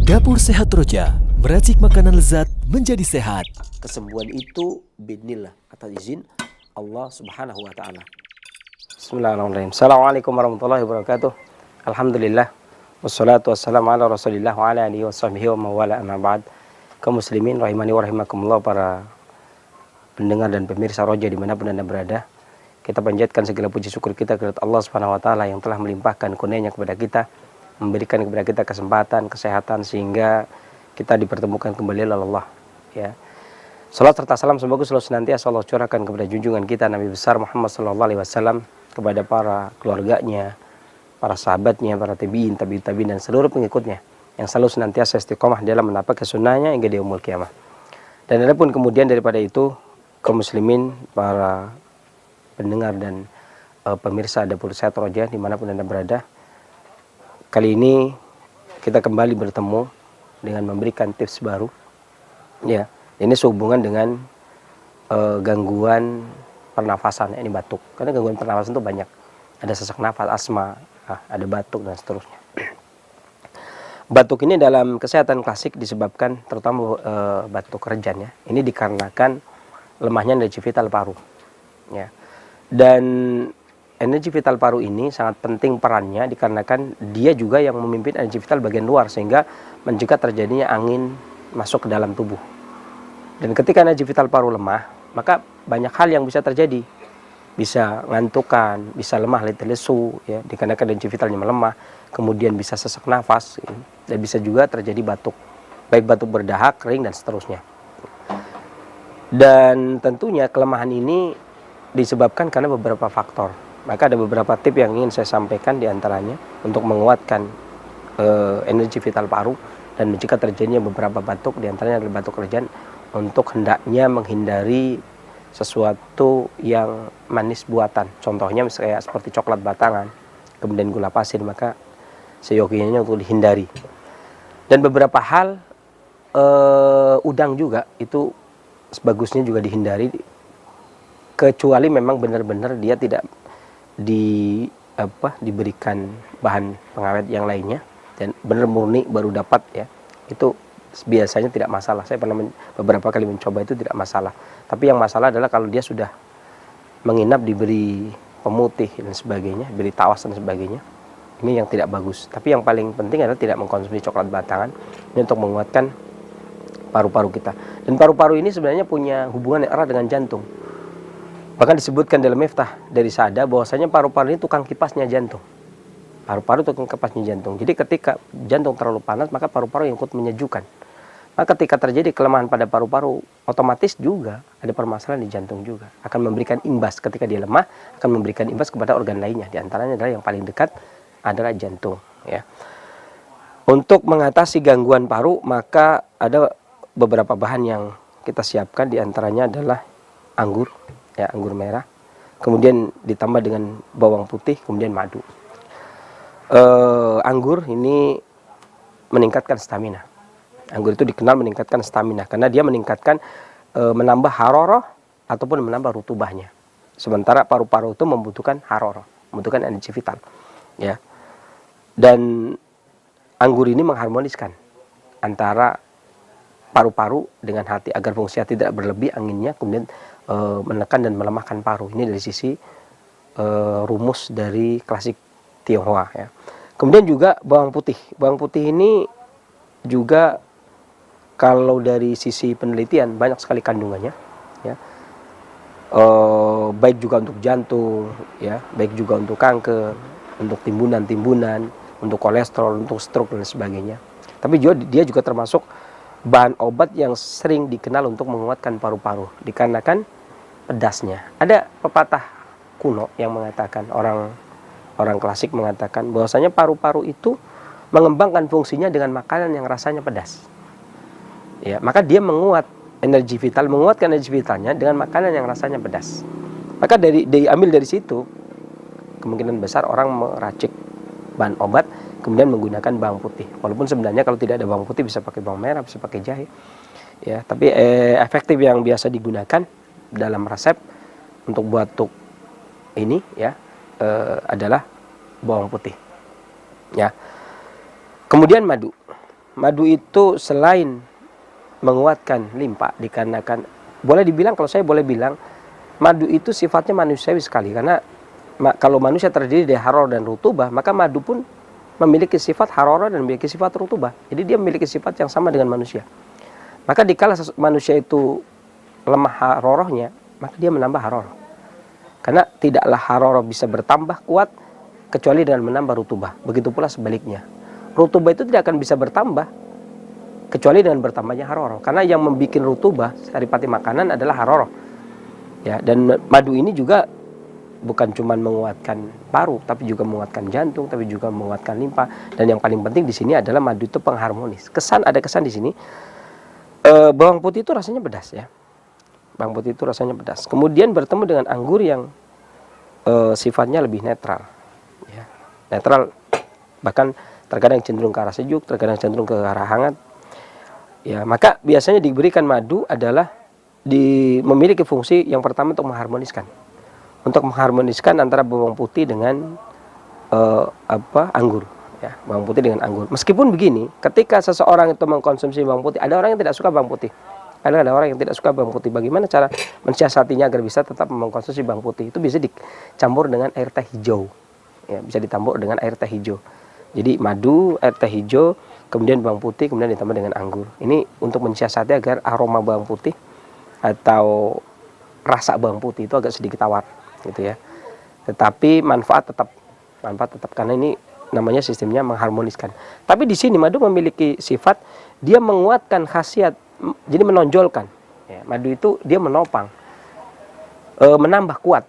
Dapur Sehat Roja, meracik makanan lezat menjadi sehat. Kesembuhan itu biidznillah, atas izin Allah Subhanahu wa taala. Bismillahirrahmanirrahim. Assalamualaikum warahmatullahi wabarakatuh. Alhamdulillah wassalatu wassalamu ala Rasulillah wa ala alihi washabbihi wa mawala amma ba'd. Kaum muslimin rahimani wa rahimakumullah, para pendengar dan pemirsa Roja dimanapun Anda berada. Kita panjatkan segala puji syukur kita kepada Allah Subhanahu wa taala yang telah melimpahkan kurnia-Nya kepada kita, memberikan kepada kita kesempatan, kesehatan sehingga kita dipertemukan kembali oleh Allah, ya. Salat serta salam semoga selalu senantiasa Allah curahkan kepada junjungan kita Nabi besar Muhammad sallallahu alaihi wasallam, kepada para keluarganya, para sahabatnya, para tabi'in dan seluruh pengikutnya yang selalu senantiasa istiqomah dalam menapaki sunnahnya hingga di yaumul kiamah. Dan adapun kemudian daripada itu, kaum muslimin, para pendengar dan pemirsa Dapur Sehat Roja dimanapun Anda berada, kali ini kita kembali bertemu dengan memberikan tips baru, ya. Ini sehubungan dengan gangguan pernafasan, ini batuk. Karena gangguan pernafasan itu banyak, ada sesak nafas, asma, ada batuk dan seterusnya. Batuk ini dalam kesehatan klasik disebabkan terutama batuk rejan, ya. Ini dikarenakan lemahnya energi vital paru, ya. Dan energi vital paru ini sangat penting perannya dikarenakan dia juga yang memimpin energi vital bagian luar, sehingga mencegah terjadinya angin masuk ke dalam tubuh. Dan ketika energi vital paru lemah, maka banyak hal yang bisa terjadi. Bisa ngantukan, bisa lemah, letih lesu, ya, dikarenakan energi vitalnya melemah. Kemudian bisa sesak nafas, ya, dan bisa juga terjadi batuk, baik batuk berdahak, kering dan seterusnya. Dan tentunya kelemahan ini disebabkan karena beberapa faktor. Maka ada beberapa tips yang ingin saya sampaikan diantaranya untuk menguatkan energi vital paru dan mencegah terjadinya beberapa batuk, diantaranya adalah batuk rejan, untuk hendaknya menghindari sesuatu yang manis buatan. Contohnya misalnya seperti coklat batangan, kemudian gula pasir, maka seyogianya untuk dihindari. Dan beberapa hal, udang juga itu sebagusnya juga dihindari, kecuali memang benar-benar dia tidak diberikan bahan pengawet yang lainnya dan benar murni baru dapat, ya, itu biasanya tidak masalah. Saya pernah beberapa kali mencoba, itu tidak masalah. Tapi yang masalah adalah kalau dia sudah menginap diberi pemutih dan sebagainya, diberi tawas dan sebagainya, ini yang tidak bagus. Tapi yang paling penting adalah tidak mengkonsumsi coklat batangan, ini untuk menguatkan paru-paru kita. Dan paru-paru ini sebenarnya punya hubungan yang erat dengan jantung. Bahkan disebutkan dalam Miftah dari Sada bahwasanya paru-paru ini tukang kipasnya jantung. Paru-paru tukang kipasnya jantung. Jadi ketika jantung terlalu panas, maka paru-paru yang ikut menyejukkan. Maka ketika terjadi kelemahan pada paru-paru, otomatis juga ada permasalahan di jantung juga. Akan memberikan imbas, ketika dia lemah, akan memberikan imbas kepada organ lainnya. Di antaranya adalah yang paling dekat adalah jantung, ya. Untuk mengatasi gangguan paru, maka ada beberapa bahan yang kita siapkan, di antaranya adalah anggur, ya, anggur merah, kemudian ditambah dengan bawang putih, kemudian madu. Anggur ini meningkatkan stamina. Anggur itu dikenal meningkatkan stamina karena dia meningkatkan, menambah haroroh ataupun menambah rutubahnya. Sementara paru-paru itu membutuhkan haroroh, membutuhkan energi vital, ya. Dan anggur ini mengharmoniskan antara paru-paru dengan hati agar fungsi hati tidak berlebih anginnya, kemudian menekan dan melemahkan paru. Ini dari sisi rumus dari klasik Tionghoa, ya. Kemudian juga bawang putih. Bawang putih ini juga kalau dari sisi penelitian banyak sekali kandungannya, ya. Baik juga untuk jantung, ya, baik juga untuk kanker, untuk timbunan-timbunan, untuk kolesterol, untuk stroke dan sebagainya. Tapi dia juga termasuk bahan obat yang sering dikenal untuk menguatkan paru-paru dikarenakan pedasnya. Ada pepatah kuno yang mengatakan, orang klasik mengatakan bahwasanya paru-paru itu mengembangkan fungsinya dengan makanan yang rasanya pedas, ya. Maka dia menguatkan energi vitalnya dengan makanan yang rasanya pedas. Maka diambil dari situ kemungkinan besar orang meracik bahan obat kemudian menggunakan bawang putih. Walaupun sebenarnya kalau tidak ada bawang putih bisa pakai bawang merah, bisa pakai jahe, ya. Tapi efektif yang biasa digunakan dalam resep untuk batuk ini, ya, adalah bawang putih, ya. Kemudian madu. madu itu selain menguatkan limpa, dikarenakan boleh dibilang, kalau saya boleh bilang, madu itu sifatnya manusiawi sekali, karena kalau manusia terdiri dari harorah dan rutubah, maka madu pun memiliki sifat harorah dan memiliki sifat rutubah. Jadi dia memiliki sifat yang sama dengan manusia. Maka dikala manusia itu lemah harorahnya, maka dia menambah harorah. Karena tidaklah harorah bisa bertambah kuat kecuali dengan menambah rutubah. Begitu pula sebaliknya. Rutubah itu tidak akan bisa bertambah kecuali dengan bertambahnya harorah. Karena yang membuat rutubah saripati makanan adalah harorah. Ya, dan madu ini juga bukan cuma menguatkan paru, tapi juga menguatkan jantung, tapi juga menguatkan limpa. Dan yang paling penting di sini adalah madu itu pengharmonis. Ada kesan di sini. Bawang putih itu rasanya pedas ya. Bawang putih itu rasanya pedas. Kemudian bertemu dengan anggur yang sifatnya lebih netral. Ya. Netral, bahkan terkadang cenderung ke arah sejuk, terkadang cenderung ke arah hangat. Ya, maka biasanya diberikan madu adalah memiliki fungsi yang pertama untuk mengharmoniskan. Untuk mengharmoniskan antara bawang putih dengan anggur. Ya, bawang putih dengan anggur. Meskipun begini, ketika seseorang itu mengkonsumsi bawang putih, ada orang yang tidak suka bawang putih. Ada orang yang tidak suka bawang putih. Bagaimana cara mensiasatinya agar bisa tetap mengkonsumsi bawang putih? Itu bisa dicampur dengan air teh hijau. Ya, bisa dicampur dengan air teh hijau. Jadi madu, air teh hijau, kemudian bawang putih, kemudian ditambah dengan anggur. Ini untuk mensiasati agar aroma bawang putih atau rasa bawang putih itu agak sedikit tawar, gitu ya. Tetapi manfaat tetap karena ini namanya sistemnya mengharmoniskan. Tapi di sini madu memiliki sifat dia menguatkan khasiat, jadi menonjolkan. Ya, madu itu dia menopang, menambah kuat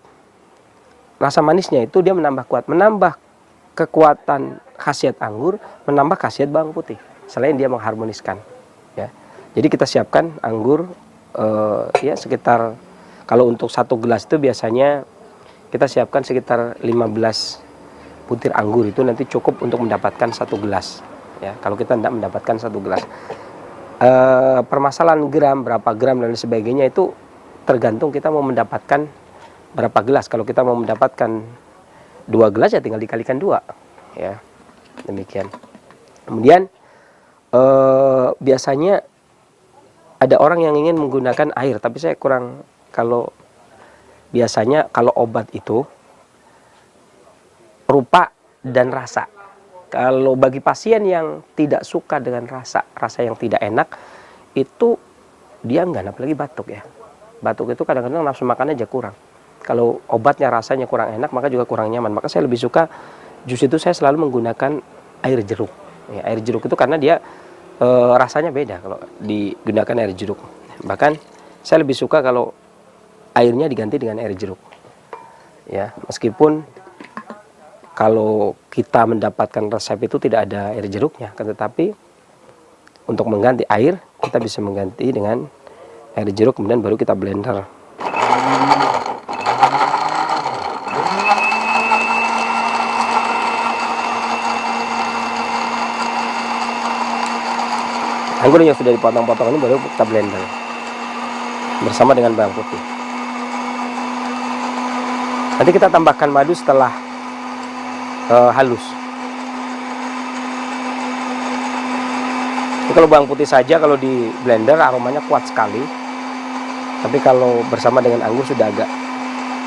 rasa manisnya itu, dia menambah kuat, menambah kekuatan khasiat anggur, menambah khasiat bawang putih. Selain dia mengharmoniskan, ya. Jadi kita siapkan anggur, ya sekitar, kalau untuk 1 gelas itu biasanya kita siapkan sekitar 15 butir anggur, itu nanti cukup untuk mendapatkan 1 gelas. Ya, kalau kita tidak mendapatkan 1 gelas, permasalahan gram, berapa gram dan sebagainya itu tergantung kita mau mendapatkan berapa gelas. Kalau kita mau mendapatkan 2 gelas ya tinggal dikalikan 2, ya, demikian. Kemudian biasanya ada orang yang ingin menggunakan air, tapi saya kurang. Kalau biasanya kalau obat itu rupa dan rasa. Kalau bagi pasien yang tidak suka dengan rasa yang tidak enak, itu dia enggak, apalagi batuk ya. Batuk itu kadang-kadang nafsu makannya aja kurang. Kalau obatnya rasanya kurang enak, maka juga kurang nyaman. Maka saya lebih suka jus itu saya selalu menggunakan air jeruk. Ya, air jeruk itu karena dia rasanya beda kalau digunakan air jeruk. Bahkan saya lebih suka kalau airnya diganti dengan air jeruk. Ya, meskipun kalau kita mendapatkan resep itu tidak ada air jeruknya, tetapi untuk mengganti air kita bisa mengganti dengan air jeruk, kemudian baru kita blender. Anggur yang sudah dipotong-potong ini baru kita blender bersama dengan bawang putih. Nanti kita tambahkan madu setelah halus. Jadi kalau bawang putih saja kalau di blender aromanya kuat sekali. Tapi kalau bersama dengan anggur sudah agak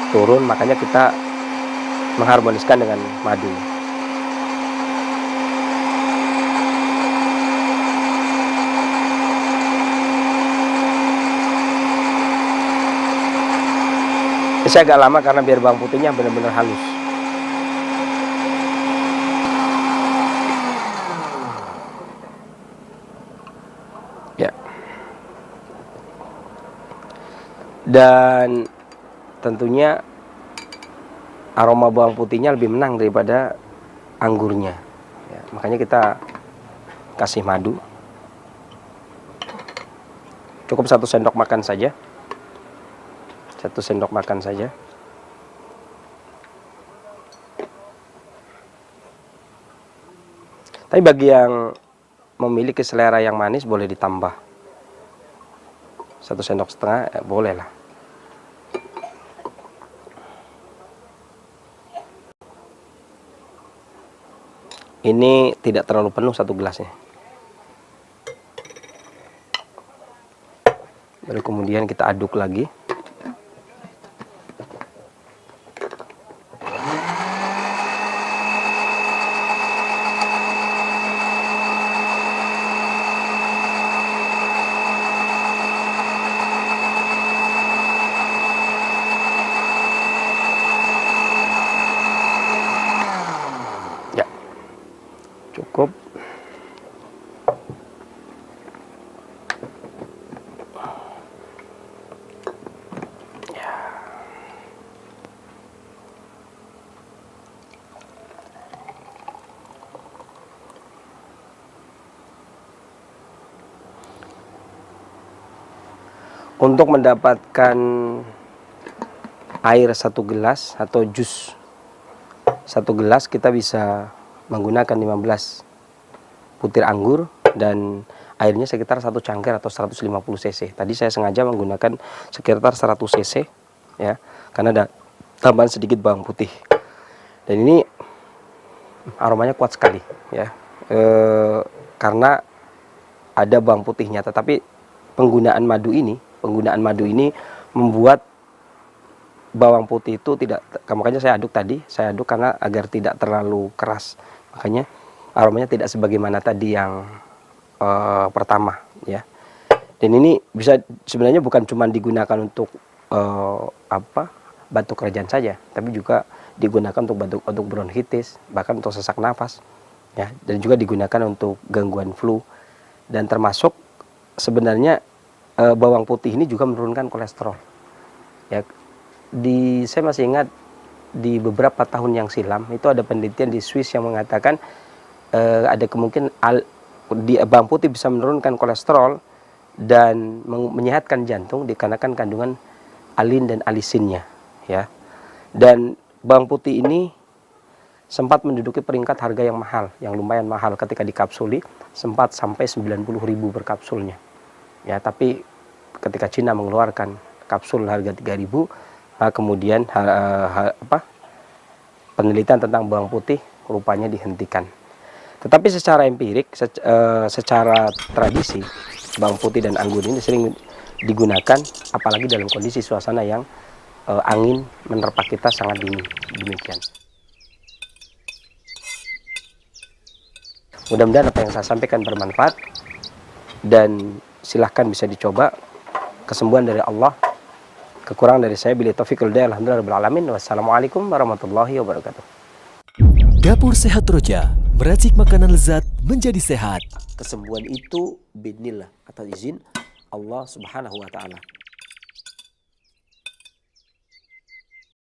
turun, makanya kita mengharmoniskan dengan madu. Saya agak lama karena biar bawang putihnya benar-benar halus. Ya. Dan tentunya aroma bawang putihnya lebih menang daripada anggurnya. Ya, makanya kita kasih madu. Cukup 1 sendok makan saja. 1 sendok makan saja. Tapi bagi yang memiliki selera yang manis boleh ditambah 1,5 sendok, boleh lah. Ini tidak terlalu penuh 1 gelasnya. Lalu kemudian kita aduk lagi. Ya, cukup. Untuk mendapatkan air 1 gelas atau jus 1 gelas, kita bisa menggunakan 15 butir anggur dan airnya sekitar 1 cangkir atau 150 cc. Tadi saya sengaja menggunakan sekitar 100 cc ya, karena ada tambahan sedikit bawang putih. Dan ini aromanya kuat sekali ya, karena ada bawang putihnya. Tetapi penggunaan madu ini membuat bawang putih itu tidak, makanya saya aduk karena agar tidak terlalu keras. Makanya aromanya tidak sebagaimana tadi yang pertama ya. Dan ini bisa sebenarnya bukan cuma digunakan untuk batuk kerajaan saja, tapi juga digunakan untuk bronkitis, bahkan untuk sesak nafas ya, dan juga digunakan untuk gangguan flu. Dan termasuk sebenarnya bawang putih ini juga menurunkan kolesterol ya. Saya masih ingat di beberapa tahun yang silam itu ada penelitian di Swiss yang mengatakan ada kemungkinan bawang putih bisa menurunkan kolesterol dan menyehatkan jantung dikarenakan kandungan alin dan alisinnya ya. Dan bawang putih ini sempat menduduki peringkat harga yang mahal, yang lumayan mahal ketika dikapsuli, sempat sampai 90.000 per kapsulnya ya. Tapi ketika Cina mengeluarkan kapsul harga 3.000, kemudian penelitian tentang bawang putih rupanya dihentikan. Tetapi secara empirik, secara tradisi, bawang putih dan anggur ini sering digunakan, apalagi dalam kondisi suasana yang angin menerpa kita sangat dingin. Demikian. Mudah-mudahan apa yang saya sampaikan bermanfaat dan silahkan bisa dicoba. Kesembuhan dari Allah, kekurangan dari saya. Bila taufiq wal hidayah, alhamdulillah rabbil alamin. Wassalamualaikum warahmatullahi wabarakatuh. Dapur Sehat Roja, meracik makanan lezat menjadi sehat. Kesembuhan itu biidznillah, atas izin Allah Subhanahu wa taala.